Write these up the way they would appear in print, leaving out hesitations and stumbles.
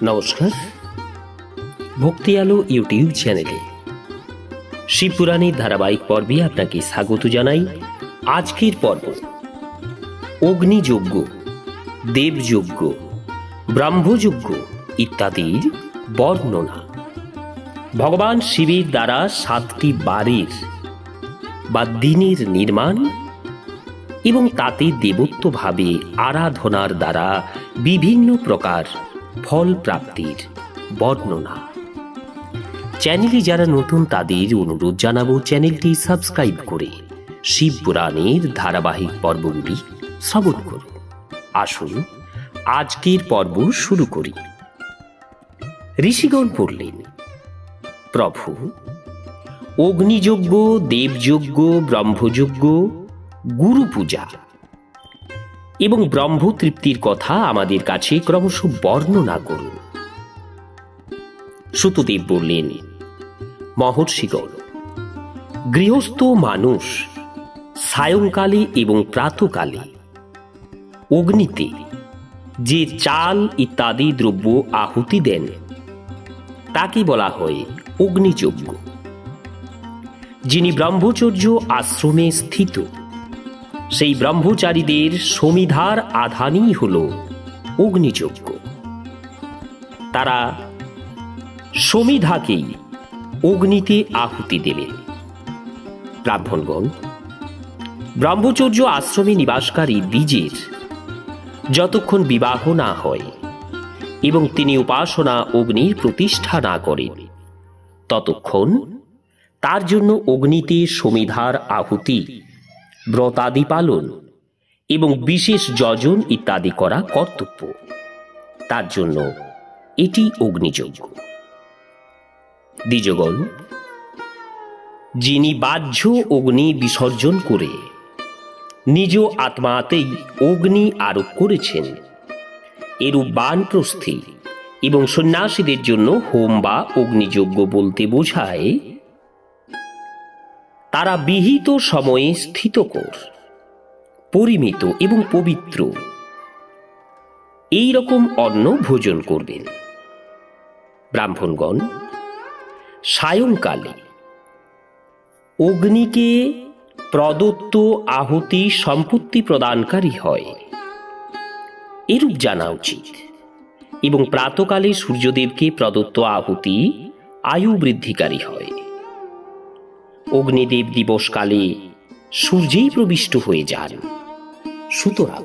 নমস্কার, ভক্তি আলো ইউটিউব চ্যানেলে শিবপুরাণের ধারাবাহিক পর্বে আপনাকে স্বাগত জানাই। আজকের পর্ব অগ্নিযজ্ঞ, দেবযজ্ঞ, ব্রহ্মযজ্ঞ ইত্যাদির বর্ণনা। ভগবান শিবের দ্বারা 7টি বারের বা দিনের নির্মাণ এবং তাতে দেবত্বভাবে আরাধনার দ্বারা বিভিন্ন প্রকার ফল প্রাপ্তির বর্ণনা। চ্যানেলে যারা নতুন তাদের অনুরোধ জানাবো চ্যানেলটি সাবস্ক্রাইব করে শিবপুরাণের ধারাবাহিক পর্বগুলি শ্রবণ করুন। আসুন আজকের পর্ব শুরু করি। ঋষিগণ বললেন, প্রভু, অগ্নিযজ্ঞ, দেবযজ্ঞ, ব্রহ্মযজ্ঞ, গুরু পূজা এবং ব্রহ্মতৃপ্তির কথা আমাদের কাছে ক্রমশ বর্ণনা করুন। সুতদেব বললেন, মহর্ষিগণ, গৃহস্থ মানুষ সায়ংকালে এবং প্রাতকালে অগ্নিতে যে চাল ইত্যাদি দ্রব্য আহুতি দেন তাকে বলা হয় অগ্নিযজ্ঞ। যিনি ব্রহ্মচর্য আশ্রমে স্থিত সেই ব্রহ্মচারীদের সমিধার আধানই হল অগ্নিযজ্ঞ। তারা সমিধাকেই অগ্নিতে আহুতি দেবেন। ব্রাহ্মণগণ, ব্রহ্মচর্য আশ্রমে নিবাসকারী দ্বিজের যতক্ষণ বিবাহ না হয় এবং তিনি উপাসনা অগ্নির প্রতিষ্ঠা না করেন ততক্ষণ তার জন্য অগ্নিতে সমিধার আহুতি, ব্রতাদি পালন এবং বিশেষ যজন ইত্যাদি করা কর্তব্য। তার জন্য এটি অগ্নিযজ্ঞ। দ্বিজগণ, যিনি বাহ্য অগ্নি বিসর্জন করে নিজ আত্মাতেই অগ্নি আরোপ করেছেন, এরূপ বানপ্রস্থী এবং সন্ন্যাসীদের জন্য হোম বা অগ্নিযজ্ঞ বলতে বোঝায় তারা বিহিত সময়ে স্থিতকর, পরিমিত এবং পবিত্র এই রকম অন্ন ভোজন করবেন। ব্রাহ্মণগণ, সায়ংকালে অগ্নিকে প্রদত্ত আহুতি সম্পত্তি প্রদানকারী হয় এরূপ জানা উচিত এবং প্রাতকালে সূর্যদেবকে প্রদত্ত আহুতি আয়ু বৃদ্ধিকারী হয়। অগ্নিদেব দিবসকালে সূর্যেই প্রবিষ্ট হয়ে যান, সুতরাং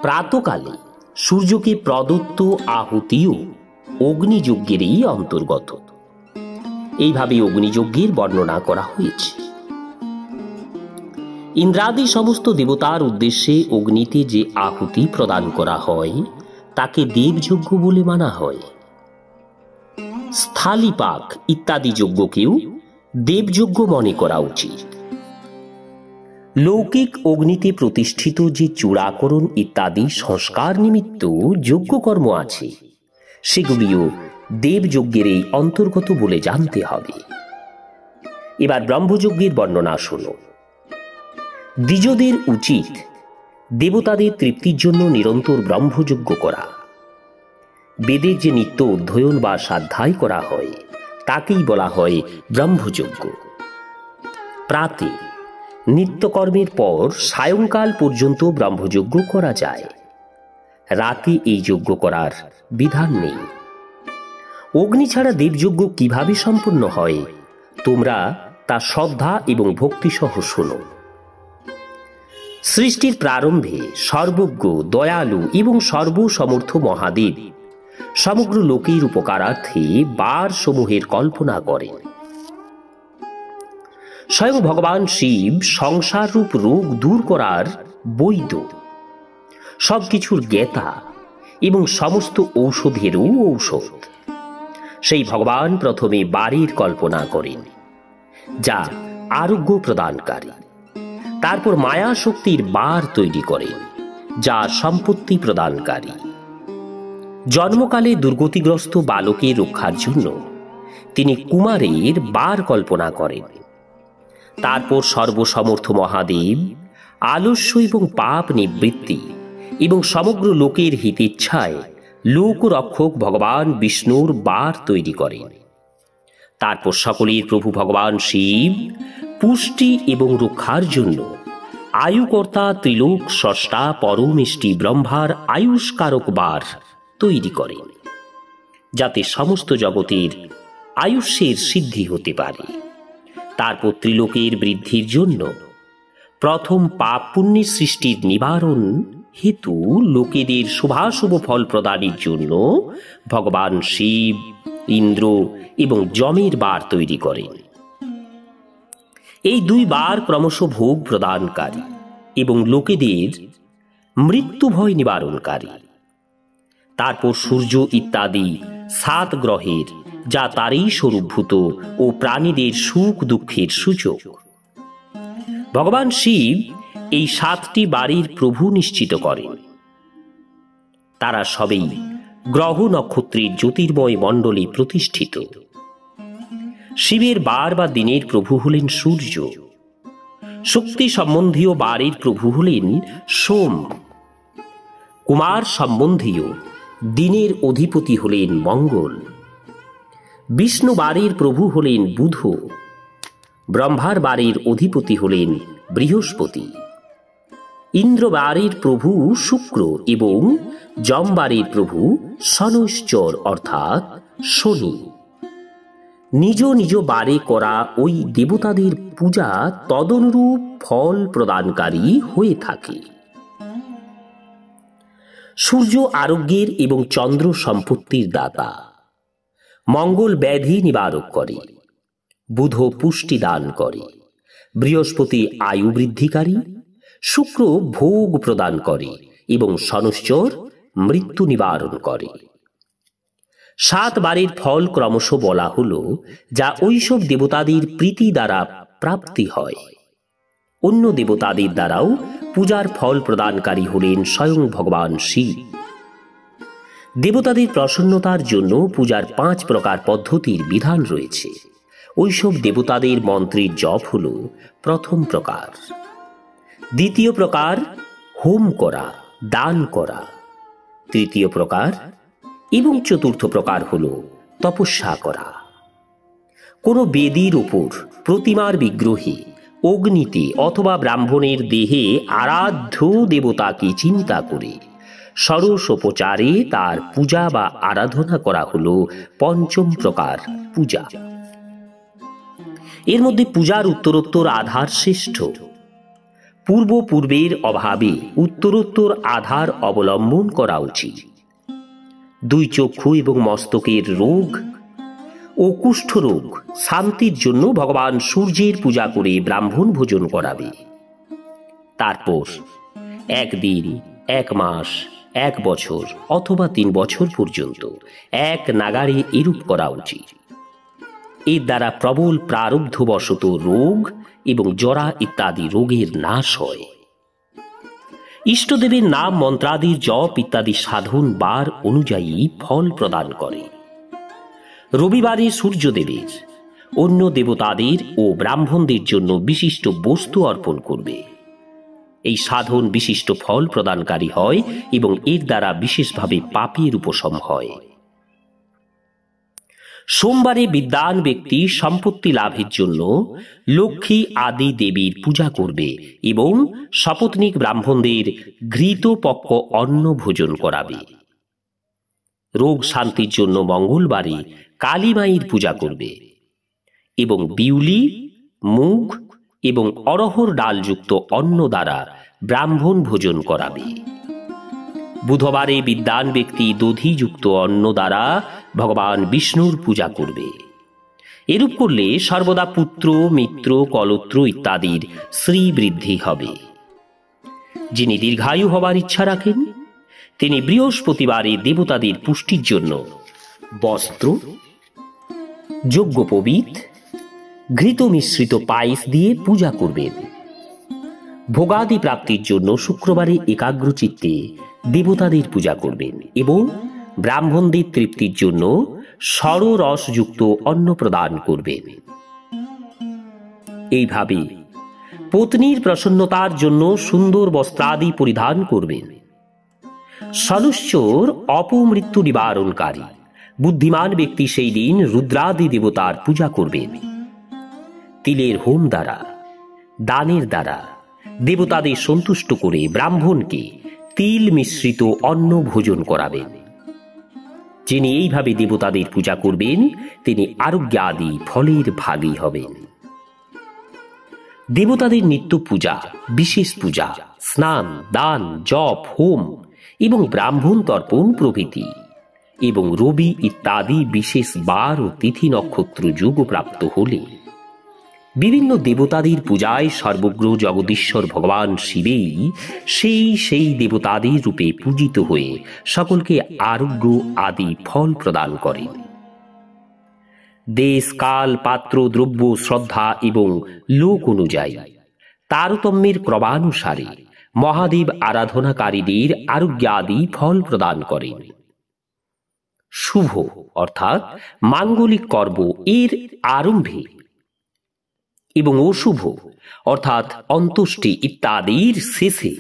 প্রাতকালে সূর্যকে প্রদত্ত আহুতিও অগ্নিযজ্ঞেরই অন্তর্গত। এইভাবে অগ্নিযজ্ঞের বর্ণনা করা হয়েছে। ইন্দ্রাদি সমস্ত দেবতার উদ্দেশ্যে অগ্নিতে যে আহুতি প্রদান করা হয় তাকে দেবযজ্ঞ বলে মানা হয়। স্থলিপাক ইত্যাদি যজ্ঞকেও দেবযজ্ঞ মনে করা উচিত। লৌকিক অগ্নিতে প্রতিষ্ঠিত যে চূড়াকরণ ইত্যাদি সংস্কার নিমিত্ত যজ্ঞকর্ম আছে সেগুলিও দেবযজ্ঞের এই অন্তর্গত বলে জানতে হবে। এবার ব্রহ্মযজ্ঞের বর্ণনা শোনো। দ্বিজদের উচিত দেবতাদের তৃপ্তির জন্য নিরন্তর ব্রহ্মযজ্ঞ করা। বেদের যে নিত্য অধ্যয়ন বা স্বাধ্যায় করা হয় তাকেই বলা হয় ব্রহ্মযজ্ঞ। প্রাতে নিত্যকর্মের পর সায়ংকাল পর্যন্ত ব্রহ্মযজ্ঞ করা যায়। রাতে এই যজ্ঞ করার বিধান নেই। অগ্নি ছাড়া দেবযজ্ঞ কিভাবে সম্পন্ন হয় তোমরা তা শ্রদ্ধা এবং ভক্তিসহ শোনো। সৃষ্টির প্রারম্ভে সর্বজ্ঞ, দয়ালু এবং সর্বসমর্থ মহাদেব সমগ্র লোকের উপকারার্থে বার সমূহের কল্পনা করেন। স্বয়ং ভগবান শিব সংসার রূপ রোগ দূর করার বৈদ্য, সবকিছুর জ্ঞাতা এবং সমস্ত ঔষধেরও ঔষধ। সেই ভগবান প্রথমে বারের কল্পনা করেন যা আরোগ্য প্রদানকারী। তারপর মায়া শক্তির বার তৈরি করেন যা সম্পত্তি প্রদানকারী। জন্মকালে দুর্গতিগ্রস্ত বালকের রক্ষার জন্য তিনি কুমারের বার কল্পনা করেন। তারপর সর্বসমর্থ মহাদেব আলস্য এবং পাপ নিবৃত্তি এবং সমগ্র লোকের হিতেচ্ছায় লোকরক্ষক ভগবান বিষ্ণুর বার তৈরি করেন। তারপর সকলের প্রভু ভগবান শিব পুষ্টি এবং রক্ষার জন্য আয়ুকর্তা ত্রিলোক স্রষ্টা পরমেষ্টি ব্রহ্মার আয়ুষ্কারক বার তৈরি করেন, যাতে সমস্ত জগতের আয়ুষ্যের সিদ্ধি হতে পারে। তারপর ত্রিলোকের বৃদ্ধির জন্য প্রথম পাপ পুণ্যের সৃষ্টির নিবারণ হেতু লোকেদের শুভাশুভ ফল প্রদানের জন্য ভগবান শিব, ইন্দ্র এবং যমের বার তৈরি করেন। এই দুই বার ক্রমশ ভোগ প্রদানকারী এবং লোকেদের মৃত্যু ভয় নিবারণকারী। তারপর সূর্য ইত্যাদি 7 গ্রহের, যা তারই স্বরূপভূত ও প্রাণীদের সুখ দুঃখের সূচক। ভগবান শিব এই 7টি বাড়ির প্রভু নিশ্চিত করেন। তারা সবেই গ্রহ নক্ষত্রের জ্যোতির্ময় মণ্ডলে প্রতিষ্ঠিত। শিবের বার বা দিনের প্রভু হলেন সূর্য, শক্তি সম্বন্ধীয় বারের প্রভু হলেন সোম, কুমার সম্বন্ধীয় দিনের অধিপতি হলেন মঙ্গল, বিষ্ণু বারের প্রভু হলেন বুধ, ব্রহ্মার বারের অধিপতি হলেন বৃহস্পতি, ইন্দ্র বারের প্রভু শুক্র এবং যম বারের প্রভু শনৈশ্চর অর্থাৎ শনি। নিজ নিজ বারে করা ওই দেবতাদের পূজা তদনুরূপ ফল প্রদানকারী হয়ে থাকে। সূর্য আরোগ্যের এবং চন্দ্র সম্পত্তির দাতা, মঙ্গল ব্যাধি নিবারক করে, বুধ পুষ্টি দান করে, বৃহস্পতি আয়ু বৃদ্ধিকারী, শুক্র ভোগ প্রদান করে এবং শনৈশ্চর মৃত্যু নিবারণ করে। 7 বারের ফল ক্রমশ বলা হলো, যা ওইসব দেবতাদের প্রীতি দ্বারা প্রাপ্তি হয়। অন্য দেবতাদের দ্বারাও পূজার ফল প্রদানকারী হলেন স্বয়ং ভগবান শিব। দেবতাদের প্রসন্নতার জন্য পূজার 5 প্রকার পদ্ধতির বিধান রয়েছে। ওইসব দেবতাদের মন্ত্রের জপ হল প্রথম প্রকার। দ্বিতীয় প্রকার হোম করা, দান করা। তৃতীয় প্রকার এবং চতুর্থ প্রকার হল তপস্যা করা। কোনো বেদির উপর, প্রতিমার বিগ্রহে, অগ্নিতে অথবা ব্রাহ্মণের দেহে আরাধ্য দেবতাকে চিন্তা করে ষোড়শোপচারে তার পূজা বা আরাধনা করা হল পঞ্চম প্রকার পূজা। এর মধ্যে পূজার উত্তরোত্তর আধার শ্রেষ্ঠ। পূর্বের অভাবে উত্তরোত্তর আধার অবলম্বন করা উচিত। 2 চক্ষু এবং মস্তকের রোগ ও কুষ্ঠরোগ শান্তির জন্য ভগবান সূর্যের পূজা করে ব্রাহ্মণ ভোজন করাবে। তারপর 1 দিন, 1 মাস, 1 বছর অথবা 3 বছর পর্যন্ত এক নাগাড়ে এরূপ করা উচিত। এর দ্বারা প্রবল প্রারব্ধবশত রোগ এবং জরা ইত্যাদি রোগের নাশ হয়। ইষ্টদেবের নাম মন্ত্রাদির জপ ইত্যাদি সাধন বার অনুযায়ী ফল প্রদান করে। রবিবারে সূর্যদেবের, অন্য দেবতাদের ও ব্রাহ্মণদের জন্য বিশিষ্ট বস্তু অর্পণ করবে। এই সাধন বিশিষ্ট ফল প্রদানকারী হয় এবং এর দ্বারা বিশেষভাবে পাপের উপশম হয়। সোমবারে বিদ্বান ব্যক্তি সম্পত্তি লাভের জন্য লক্ষ্মী আদি দেবীর পূজা করবে এবং সপত্নীক ব্রাহ্মণদের ঘৃত পক্ষ অন্ন ভোজন করাবে। রোগ শান্তির জন্য মঙ্গলবারে কালী মায়ের পূজা করবে এবং বিউলি, মুগ এবং অরহর ডালযুক্ত অন্ন দ্বারা ব্রাহ্মণ ভোজন করাবে। বুধবারে বিদ্বান ব্যক্তি দধিযুক্ত অন্ন দ্বারা ভগবান বিষ্ণুর পূজা করবে। এরূপ করলে সর্বদা পুত্র, মিত্র, কলত্র ইত্যাদির শ্রী বৃদ্ধি হবে। যিনি দীর্ঘায়ু হবার ইচ্ছা রাখেন, তিনি বৃহস্পতিবারে দেবতাদের পুষ্টির জন্য বস্ত্র, যজ্ঞোপবীত, ঘৃত মিশ্রিত পায়েস দিয়ে পূজা করবেন। ভোগাদি প্রাপ্তির জন্য শুক্রবারে একাগ্রচিত্তে দেবতাদের পূজা করবেন এবং ব্রাহ্মণদের তৃপ্তির জন্য ষড়রসযুক্ত অন্ন প্রদান করবেন। এইভাবে পত্নীর প্রসন্নতার জন্য সুন্দর বস্ত্রাদি পরিধান করবেন। সনুশ্চর অপমৃত্যু নিবারণকারী। বুদ্ধিমান ব্যক্তি সেই দিন রুদ্রাদি দেবতার পূজা করবেন। তিলের হোম দ্বারা, দানের দ্বারা দেবতাদের সন্তুষ্ট করে ব্রাহ্মণকে তিল মিশ্রিত অন্ন ভোজন করাবেন। যিনি এইভাবে দেবতাদের পূজা করবেন তিনি আরোগ্যাদি ফলের ভাগী হবেন। দেবতাদের নিত্য পূজা, বিশেষ পূজা, স্নান, দান, জপ, হোম এবং ব্রাহ্মণ তর্পণ প্রভৃতি এবং রবি ইত্যাদি বিশেষ বার ও তিথি নক্ষত্র যোগ প্রাপ্ত হলে বিভিন্ন দেবতাদের পূজায় সর্বজ্ঞ জগদীশ্বর ভগবান শিবেই সেই দেবতাদের রূপে পূজিত হয়ে সকলকে আরোগ্য আদি ফল প্রদান করেন। দেশ, কাল, পাত্র, দ্রব্য, শ্রদ্ধা এবং লোক অনুযায়ী তারতম্যের ক্রমানুসারে মহাদেব আরাধনাকারীদের আরোগ্যাদি ফল প্রদান করেন। শুভ অর্থাৎ মাঙ্গলিক কর্ম এর আরম্ভে এবং অশুভ অর্থাৎ অন্ত্যেষ্টি ইত্যাদির শেষে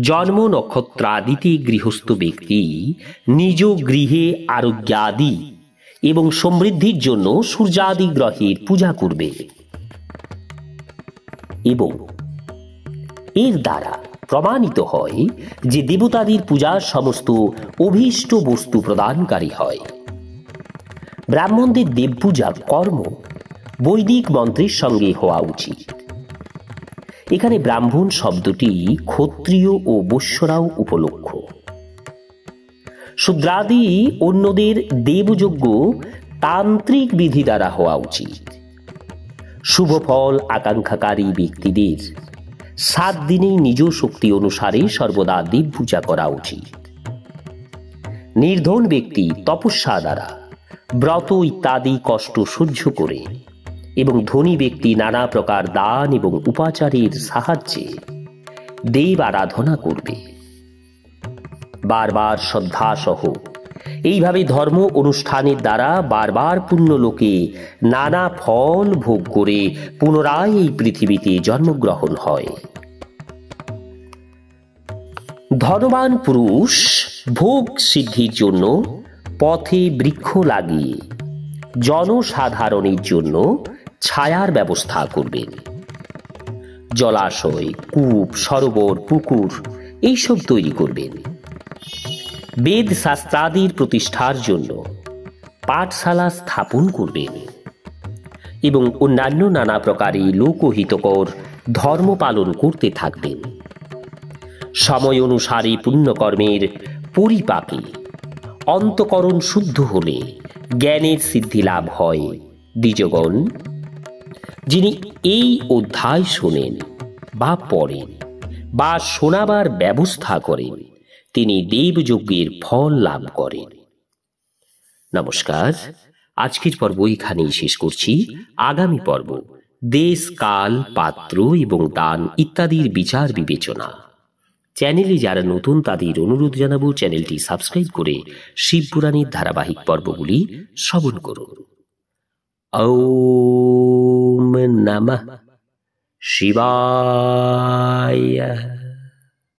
জন্ম নক্ষত্রাদিতে গৃহস্থ ব্যক্তি নিজ গৃহে আরোগ্যাদি এবং সমৃদ্ধির জন্য সূর্যাদি গ্রহের পূজা করবে এবং এর দ্বারা প্রমাণিত হয় যে দেবতাদের পূজার সমস্ত অভীষ্ট বস্তু প্রদানকারী হয়। ব্রাহ্মণদের দেবপূজা কর্ম বৈদিক মন্ত্রের সঙ্গে হওয়া উচিত। এখানে ব্রাহ্মণ শব্দটি ক্ষত্রিয় ও বৈশ্যরাও উপলক্ষ। শূদ্রাদি অন্যদের দেবযজ্ঞ তান্ত্রিক বিধি দ্বারা হওয়া উচিত। শুভ ফল আকাঙ্ক্ষাকারী ব্যক্তিদের 7 দিনেই নিজ শক্তি অনুসারে সর্বদা দেব পূজা করা উচিত। নির্ধন ব্যক্তি তপস্যা দ্বারা ব্রত ইত্যাদি কষ্ট সহ্য করে এবং ধনী ব্যক্তি নানা প্রকার দান এবং উপাচারের সাহায্যে দেব আরাধনা করবে। বারবার শ্রদ্ধা সহ এইভাবে ধর্ম অনুষ্ঠানের দ্বারা বারবার পুণ্যলোকে নানা ফল ভোগ করে পুনরায় এই পৃথিবীতে জন্মগ্রহণ হয়। ধনবান পুরুষ ভোগ সিদ্ধির জন্য পথে বৃক্ষ লাগিয়ে জনসাধারণের জন্য ছায়ার ব্যবস্থা করবেন। জলাশয়, কূপ, সরোবর, পুকুর এইসব তৈরি করবেন। বেদ শাস্ত্রাদির প্রতিষ্ঠার জন্য পাঠশালা স্থাপন করবেন এবং অন্যান্য নানা প্রকারে লোকহিতকর ধর্ম পালন করতে থাকবেন। সময় অনুসারে পুণ্যকর্মের পরিপাকে অন্তঃকরণ শুদ্ধ হলে জ্ঞানের সিদ্ধি লাভ হয়। দ্বিজগণ, যিনি এই অধ্যায় শোনেন বা পড়েন বা শোনাবার ব্যবস্থা করেন তিনি দেবযজ্ঞের ফল লাভ করেন। নমস্কার, আজকের পর্ব এখানেই শেষ করছি। আগামী পর্ব দেশ, কাল, পাত্র এবং দান ইত্যাদির বিচার বিবেচনা। চ্যানেলে যারা নতুন তাদের অনুরোধ জানাবো চ্যানেলটি সাবস্ক্রাইব করে শিবপুরাণের ধারাবাহিক পর্বগুলি শ্রবণ করুন। ওম নমঃ শিবায়।